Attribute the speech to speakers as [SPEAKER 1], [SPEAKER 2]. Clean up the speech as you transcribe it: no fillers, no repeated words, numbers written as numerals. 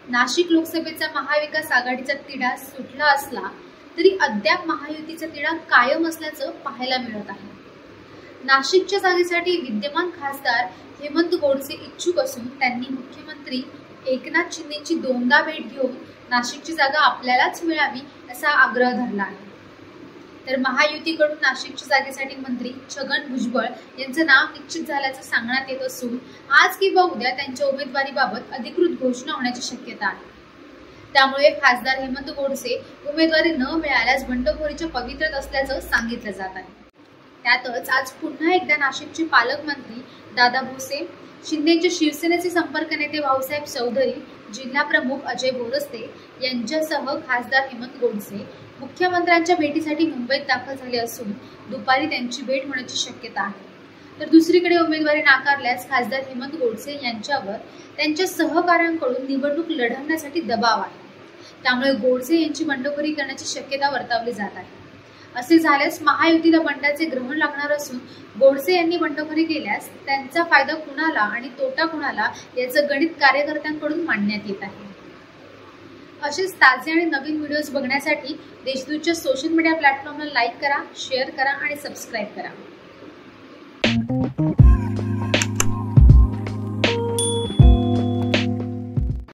[SPEAKER 1] नाशिक लोकसभेचा महाविकास आघाडीचा तिढा सुटला असला तरी अद्याप महायुतीचा तिढा कायम असल्याचं पाहायला मिळत आहे। नाशिकच्या जागेसाठी विद्यमान खासदार हेमंत गोडसे इच्छुक असून त्यांनी मुख्यमंत्री एकनाथ शिंदेची दोनदा भेट घेऊन नाशिकची जागा आपल्यालाच मिळावी असा आग्रह धरला आहे। तर महायुतीकडून नाशिकच्या जागेसाठी मंत्री छगन भुजबळ यांचं नाव निश्चित झाल्याचं सांगण्यात येत असून आज किंवा उद्या त्यांच्या उमेदवारीबाबत अधिकृत घोषणा होण्याची शक्यता आहे। त्यामुळे खासदार हेमंत गोडसे उमेदवारी न मिळाल्यास बंडखोरीच्या पवित्र्यात असल्याचं सांगितलं जात आहे। त्यातच आज पुन्हा एकदा नाशिकचे पालकमंत्री दादा भुसे, शिंदेचे शिवसेनेचे संपर्क नेते भाऊसाहेब चौधरी, जिल्हा प्रमुख अजय बोरस्ते यांच्यासह खासदार हेमंत गोडसे मुख्यमंत्र्यांच्या भेटीसाठी मुंबईत दाखल झाले असून दुपारी त्यांची भेट होण्याची शक्यता आहे। तर दुसरीकडे उमेदवारी नाकारल्यास खासदार हेमंत गोडसे यांच्यावर त्यांच्या सहकाऱ्यांकडून निवडणूक लढवण्यासाठी दबाव आहे। त्यामुळे गोडसे यांची बंडखोरी करण्याची शक्यता वर्तवली जात आहे। असे झाल्यास महायुतीला बंडाचे ग्रहण लागणार असून गोडसे यांनी बंडखोरी केल्यास त्यांचा फायदा कुणाला आणि तोटा कुणाला याचं गणित कार्यकर्त्यांकडून मांडण्यात येत आहे। असेच ताजे आणि नवीन व्हिडिओज बघण्यासाठी देशदूतच्या सोशल मीडिया प्लॅटफॉर्मला लाईक करा, शेअर करा आणि सबस्क्राईब करा।